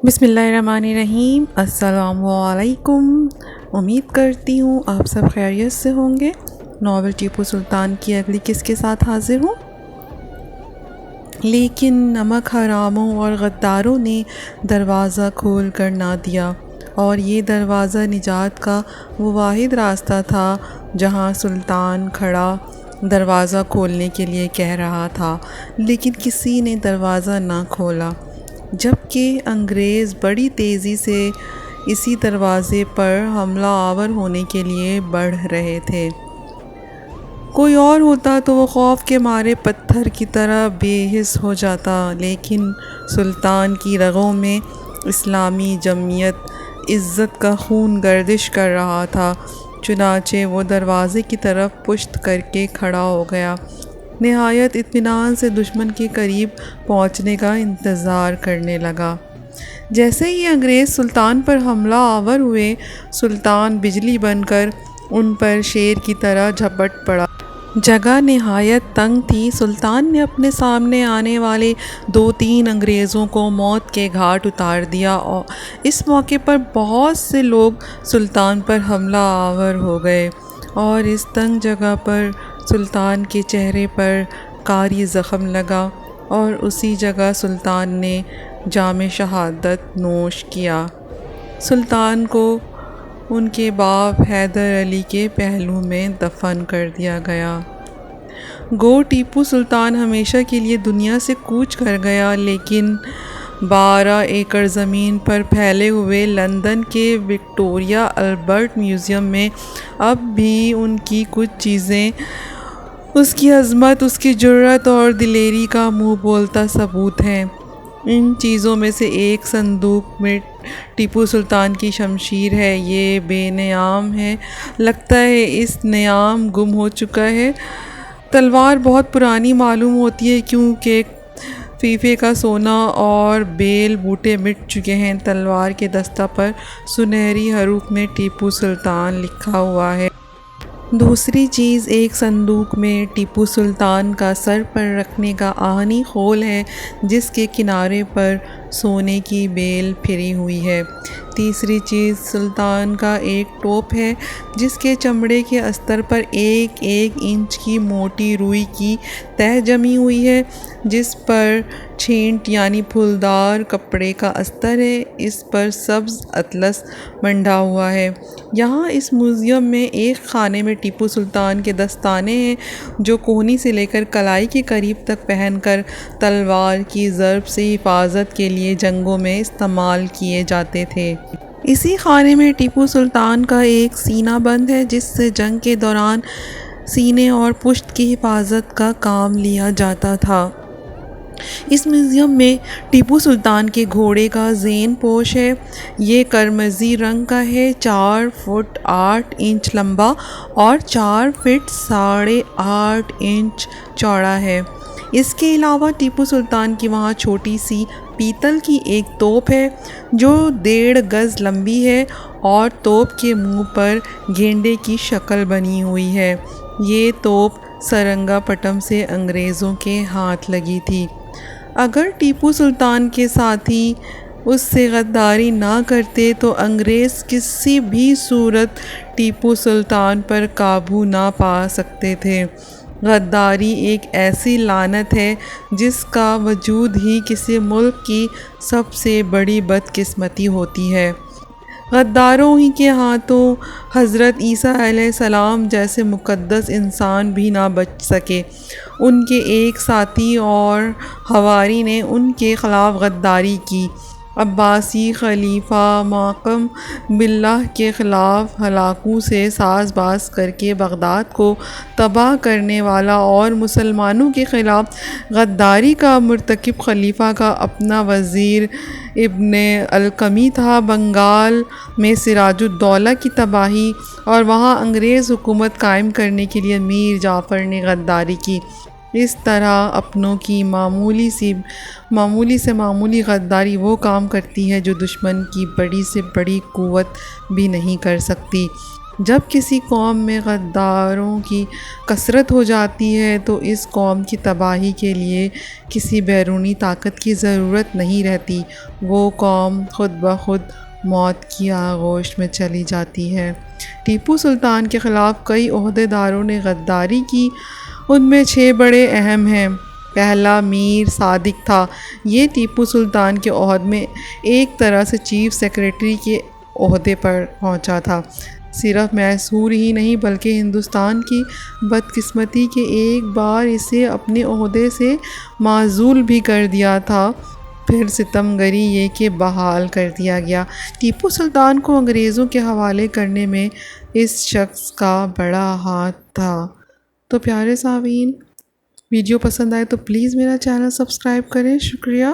بسم اللہ الرحمن الرحیم۔ السلام علیکم۔ امید کرتی ہوں آپ سب خیریت سے ہوں گے۔ ناول ٹیپو سلطان کی اگلی قسط کے ساتھ حاضر ہوں۔ لیکن نمک حراموں اور غداروں نے دروازہ کھول کر نہ دیا، اور یہ دروازہ نجات کا وہ واحد راستہ تھا جہاں سلطان کھڑا دروازہ کھولنے کے لیے کہہ رہا تھا، لیکن کسی نے دروازہ نہ کھولا، جبکہ انگریز بڑی تیزی سے اسی دروازے پر حملہ آور ہونے کے لیے بڑھ رہے تھے۔ کوئی اور ہوتا تو وہ خوف کے مارے پتھر کی طرح بے حس ہو جاتا، لیکن سلطان کی رگوں میں اسلامی جمعیت عزت کا خون گردش کر رہا تھا، چنانچہ وہ دروازے کی طرف پشت کر کے کھڑا ہو گیا، نہایت اطمینان سے دشمن کے قریب پہنچنے کا انتظار کرنے لگا۔ جیسے ہی انگریز سلطان پر حملہ آور ہوئے، سلطان بجلی بن کر ان پر شیر کی طرح جھپٹ پڑا۔ جگہ نہایت تنگ تھی۔ سلطان نے اپنے سامنے آنے والے 2-3 انگریزوں کو موت کے گھاٹ اتار دیا، اور اس موقع پر بہت سے لوگ سلطان پر حملہ آور ہو گئے، اور اس تنگ جگہ پر سلطان کے چہرے پر کاری زخم لگا، اور اسی جگہ سلطان نے جام شہادت نوش کیا۔ سلطان کو ان کے باپ حیدر علی کے پہلو میں دفن کر دیا گیا۔ گو ٹیپو سلطان ہمیشہ کے لیے دنیا سے کوچ کر گیا، لیکن 12 ایکڑ زمین پر پھیلے ہوئے لندن کے وکٹوریہ البرٹ میوزیم میں اب بھی ان کی کچھ چیزیں اس کی عظمت، اس کی جرأت اور دلیری کا منہ بولتا ثبوت ہیں۔ ان چیزوں میں سے ایک صندوق میں ٹیپو سلطان کی شمشیر ہے۔ یہ بے نیام ہے، لگتا ہے اس نیام گم ہو چکا ہے۔ تلوار بہت پرانی معلوم ہوتی ہے، کیونکہ فیفے کا سونا اور بیل بوٹے مٹ چکے ہیں۔ تلوار کے دستہ پر سنہری حروف میں ٹیپو سلطان لکھا ہوا ہے۔ دوسری چیز ایک صندوق میں ٹیپو سلطان کا سر پر رکھنے کا آہنی خول ہے، جس کے کنارے پر سونے کی بیل پھری ہوئی ہے۔ تیسری چیز سلطان کا ایک ٹوپ ہے، جس کے چمڑے کے استر پر 1 انچ کی موٹی روئی کی تہ جمی ہوئی ہے، جس پر چھینٹ یعنی پھولدار کپڑے کا استر ہے۔ اس پر سبز اطلس منڈھا ہوا ہے۔ یہاں اس میوزیم میں ایک خانے میں ٹیپو سلطان کے دستانے ہیں، جو کوہنی سے لے کر کلائی کے قریب تک پہن کر تلوار کی ضرب سے حفاظت کے لیے جنگوں میں استعمال کیے جاتے تھے۔ اسی خانے میں ٹیپو سلطان کا ایک سینہ بند ہے، جس سے جنگ کے دوران سینے اور پشت کی حفاظت کا کام لیا جاتا تھا۔ اس میوزیم میں ٹیپو سلطان کے گھوڑے کا زین پوش ہے۔ یہ قرمزی رنگ کا ہے، 4 فٹ 8 انچ لمبا اور 4 فٹ 8.5 انچ چوڑا ہے۔ اس کے علاوہ ٹیپو سلطان کی وہاں چھوٹی سی پیتل کی ایک توپ ہے، جو 1.5 گز لمبی ہے، اور توپ کے منہ پر گینڈے کی شکل بنی ہوئی ہے۔ یہ توپ سرنگا پٹم سے انگریزوں کے ہاتھ لگی تھی۔ اگر ٹیپو سلطان کے ساتھی اس سے غداری نہ کرتے تو انگریز کسی بھی صورت ٹیپو سلطان پر قابو نہ پا سکتے تھے۔ غداری ایک ایسی لعنت ہے جس کا وجود ہی کسی ملک کی سب سے بڑی بدقسمتی ہوتی ہے۔ غداروں ہی کے ہاتھوں حضرت عیسیٰ علیہ السلام جیسے مقدس انسان بھی نہ بچ سکے۔ ان کے ایک ساتھی اور حواری نے ان کے خلاف غداری کی۔ عباسی خلیفہ ماقم باللہ کے خلاف ہلاکوں سے ساز باز کر کے بغداد کو تباہ کرنے والا اور مسلمانوں کے خلاف غداری کا مرتکب خلیفہ کا اپنا وزیر ابن القمی تھا۔ بنگال میں سراج الدولہ کی تباہی اور وہاں انگریز حکومت قائم کرنے کے لیے میر جعفر نے غداری کی۔ اس طرح اپنوں کی معمولی سے معمولی غداری وہ کام کرتی ہے جو دشمن کی بڑی سے بڑی قوت بھی نہیں کر سکتی۔ جب کسی قوم میں غداروں کی کثرت ہو جاتی ہے تو اس قوم کی تباہی کے لیے کسی بیرونی طاقت کی ضرورت نہیں رہتی، وہ قوم خود بخود موت کی آغوش میں چلی جاتی ہے۔ ٹیپو سلطان کے خلاف کئی عہدیداروں نے غداری کی، ان میں 6 بڑے اہم ہیں۔ پہلا میر صادق تھا، یہ ٹیپو سلطان کے عہد میں ایک طرح سے چیف سیکریٹری کے عہدے پر پہنچا تھا۔ صرف میسور ہی نہیں بلکہ ہندوستان کی بدقسمتی کہ ایک بار اسے اپنے عہدے سے معزول بھی کر دیا تھا، پھر ستمگری یہ کہ بحال کر دیا گیا۔ ٹیپو سلطان کو انگریزوں کے حوالے کرنے میں اس شخص کا بڑا ہاتھ تھا۔ تو پیارے سامعین، ویڈیو پسند آئے تو پلیز میرا چینل سبسکرائب کریں۔ شکریہ۔